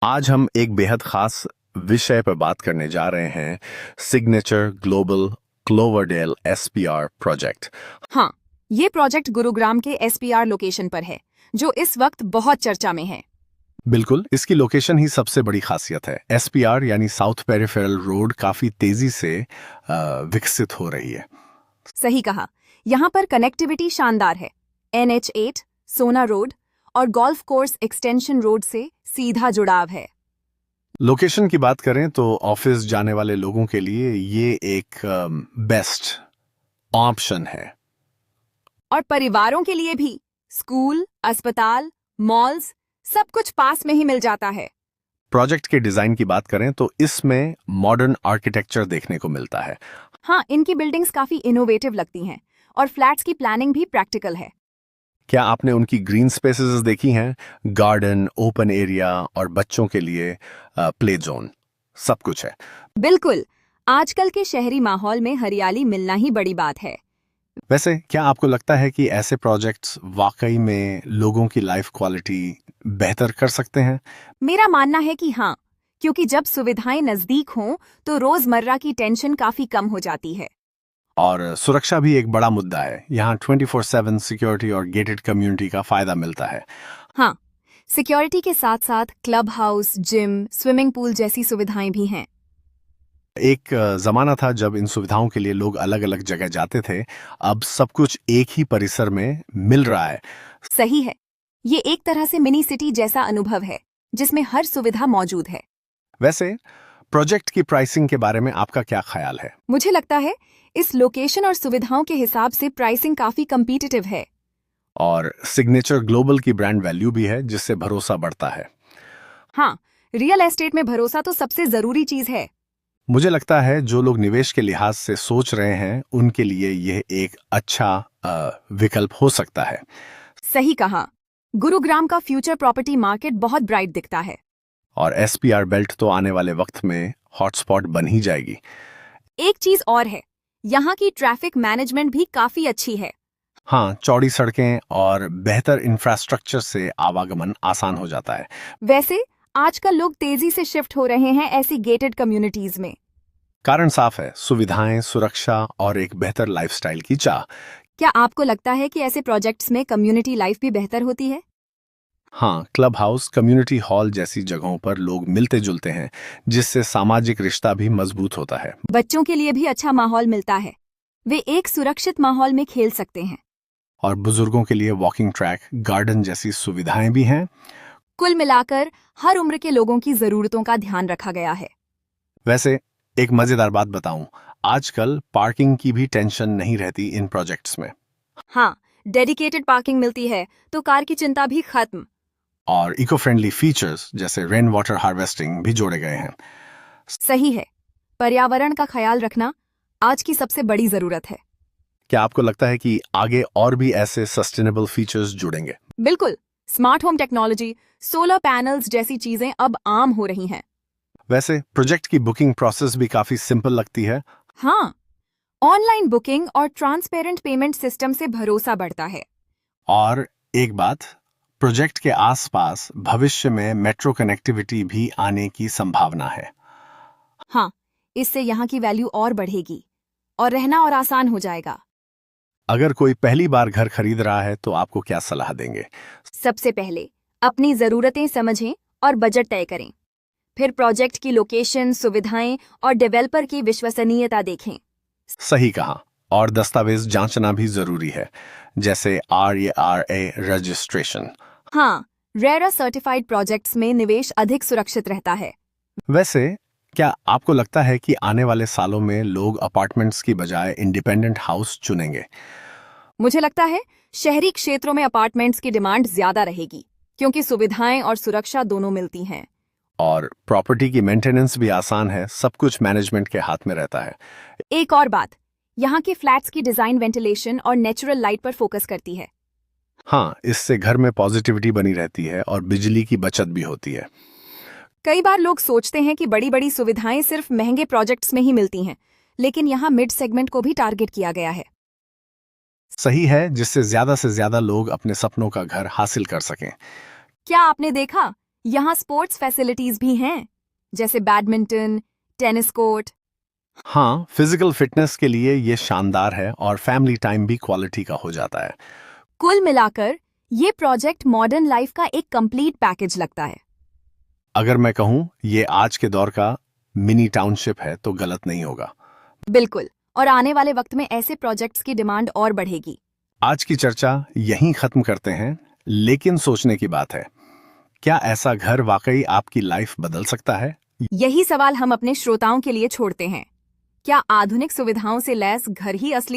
आज हम एक बेहद खास विषय पर बात करने जा रहे हैं। Signature Global Cloverdale SPR project. हाँ, ये प्रोजेक्ट गुरुग्राम के एसपीआर लोकेशन पर है, जो इस वक्त बहुत चर्चा में है। बिल्कुल, इसकी लोकेशन ही सबसे बड़ी खासियत है। एसपीआर यानी साउथ पेरिफेरल रोड काफी तेजी से विकसित हो रही है। सही कहा, यहाँ पर कनेक्टिविटी शानदार है। NH8, सोना रोड और गोल्फ कोर्स एक्सटेंशन रोड से सीधा जुड़ाव है। लोकेशन की बात करें तो ऑफिस जाने वाले लोगों के लिए ये एक बेस्ट ऑप्शन है। और परिवारों के लिए भी स्कूल, अस्पताल, मॉल्स सब कुछ पास में ही मिल जाता है। प्रोजेक्ट के डिजाइन की बात करें तो इसमें मॉडर्न आर्किटेक्चर देखने को मिलता है। हाँ, इनकी बिल्डिंग्स काफी इनोवेटिव लगती हैं और फ्लैट्स की प्लानिंग भी प्रैक्टिकल है। क्या आपने उनकी ग्रीन स्पेसेस देखी हैं? गार्डन, ओपन एरिया और बच्चों के लिए प्ले जोन, सब कुछ है। बिल्कुल, आजकल के शहरी माहौल में हरियाली मिलना ही बड़ी बात है। वैसे क्या आपको लगता है कि ऐसे प्रोजेक्ट्स वाकई में लोगों की लाइफ क्वालिटी बेहतर कर सकते हैं? मेरा मानना है कि हाँ, क्योंकि जब सुविधाएं नजदीक हों तो रोजमर्रा की टेंशन काफी कम हो जाती है। और सुरक्षा भी एक बड़ा मुद्दा है। यहाँ 24/7 सिक्योरिटी और गेटेड कम्युनिटी का फायदा मिलता है। हाँ, सिक्योरिटी के साथ साथ club house, gym, swimming pool जैसी सुविधाएं भी हैं। एक जमाना था जब इन सुविधाओं के लिए लोग अलग अलग जगह जाते थे। अब सब कुछ एक ही परिसर में मिल रहा है। सही है, ये एक तरह से मिनी सिटी जैसा अनुभव है, जिसमें हर सुविधा मौजूद है। वैसे प्रोजेक्ट की प्राइसिंग के बारे में आपका क्या ख्याल है? मुझे लगता है इस लोकेशन और सुविधाओं के हिसाब से प्राइसिंग काफी कम्पिटिटिव है। और सिग्नेचर ग्लोबल की ब्रांड वैल्यू भी है, जिससे भरोसा बढ़ता है। हाँ, रियल एस्टेट में भरोसा तो सबसे जरूरी चीज है। मुझे लगता है जो लोग निवेश के लिहाज से सोच रहे हैं उनके लिए यह एक अच्छा विकल्प हो सकता है। सही कहा, गुरुग्राम का फ्यूचर प्रॉपर्टी मार्केट बहुत ब्राइट दिखता है। और एसपीआर बेल्ट तो आने वाले वक्त में हॉटस्पॉट बन ही जाएगी। एक चीज और है, यहाँ की ट्रैफिक मैनेजमेंट भी काफी अच्छी है। हाँ, चौड़ी सड़कें और बेहतर इंफ्रास्ट्रक्चर से आवागमन आसान हो जाता है। वैसे आजकल लोग तेजी से शिफ्ट हो रहे हैं ऐसी गेटेड कम्युनिटीज में। कारण साफ है, सुविधाएं, सुरक्षा और एक बेहतर लाइफस्टाइल की चाह। क्या आपको लगता है कि ऐसे प्रोजेक्ट्स में कम्युनिटी लाइफ भी बेहतर होती है? हाँ, क्लब हाउस, कम्युनिटी हॉल जैसी जगहों पर लोग मिलते जुलते हैं, जिससे सामाजिक रिश्ता भी मजबूत होता है। बच्चों के लिए भी अच्छा माहौल मिलता है, वे एक सुरक्षित माहौल में खेल सकते हैं। और बुजुर्गों के लिए वॉकिंग ट्रैक, गार्डन जैसी सुविधाएं भी हैं। कुल मिलाकर हर उम्र के लोगों की जरूरतों का ध्यान रखा गया है। वैसे एक मजेदार बात बताऊं, आजकल पार्किंग की भी टेंशन नहीं रहती इन प्रोजेक्ट्स में। हाँ, डेडिकेटेड पार्किंग मिलती है तो कार की चिंता भी खत्म। और इको फ्रेंडली फीचर्स जैसे रेन वाटर हार्वेस्टिंग भी जोड़े गए हैं। सही है, पर्यावरण का ख्याल रखना आज की सबसे बड़ी जरूरत है। क्या आपको लगता है कि आगे और भी ऐसे सस्टेनेबल फीचर्स जुड़ेंगे? बिल्कुल, smart home technology, solar panels जैसी चीजें अब आम हो रही हैं। वैसे प्रोजेक्ट की बुकिंग प्रोसेस भी काफी सिंपल लगती है। हाँ, ऑनलाइन बुकिंग और ट्रांसपेरेंट पेमेंट सिस्टम से भरोसा बढ़ता है। और एक बात, प्रोजेक्ट के आसपास भविष्य में मेट्रो कनेक्टिविटी भी आने की संभावना है। हाँ, इससे यहाँ की वैल्यू और बढ़ेगी और रहना और आसान हो जाएगा। अगर कोई पहली बार घर खरीद रहा है तो आपको क्या सलाह देंगे? सबसे पहले अपनी जरूरतें समझें और बजट तय करें। फिर प्रोजेक्ट की लोकेशन, सुविधाएं और डेवलपर की विश्वसनीयता देखें। सही कहा। और दस्तावेज जांचना भी जरूरी है, जैसे RERA रजिस्ट्रेशन। हाँ, रेरा सर्टिफाइड प्रोजेक्ट्स में निवेश अधिक सुरक्षित रहता है। वैसे क्या आपको लगता है कि आने वाले सालों में लोग अपार्टमेंट्स की बजाय इंडिपेंडेंट हाउस चुनेंगे? मुझे लगता है शहरी क्षेत्रों में अपार्टमेंट्स की डिमांड ज्यादा रहेगी, क्योंकि सुविधाएं और सुरक्षा दोनों मिलती हैं। और प्रॉपर्टी की मेंटेनेंस भी आसान है, सब कुछ मैनेजमेंट के हाथ में रहता है। एक और बात, यहाँ के फ्लैट्स की डिजाइन वेंटिलेशन और नेचुरल लाइट पर फोकस करती है। हाँ, इससे घर में पॉजिटिविटी बनी रहती है और बिजली की बचत भी होती है। कई बार लोग सोचते हैं कि बड़ी बड़ी सुविधाएं सिर्फ महंगे प्रोजेक्ट्स में ही मिलती हैं, लेकिन यहाँ मिड सेगमेंट को भी टारगेट किया गया है। सही है, जिससे ज्यादा से ज्यादा लोग अपने सपनों का घर हासिल कर सकें। क्या आपने देखा यहाँ स्पोर्ट्स फैसिलिटीज भी हैं, जैसे बैडमिंटन, टेनिस कोर्ट। हाँ, फिजिकल फिटनेस के लिए ये शानदार है और फैमिली टाइम भी क्वालिटी का हो जाता है। कुल मिलाकर ये प्रोजेक्ट मॉडर्न लाइफ का एक कंप्लीट पैकेज लगता है। अगर मैं कहूँ ये आज के दौर का मिनी टाउनशिप है तो गलत नहीं होगा। बिल्कुल, और आने वाले वक्त में ऐसे प्रोजेक्ट्स की डिमांड और बढ़ेगी। आज की चर्चा यहीं खत्म करते हैं, लेकिन सोचने की बात है, क्या ऐसा घर वाकई आपकी लाइफ बदल सकता है? यही सवाल हम अपने श्रोताओं के लिए छोड़ते हैं। क्या आधुनिक सुविधाओं से लैस घर ही असली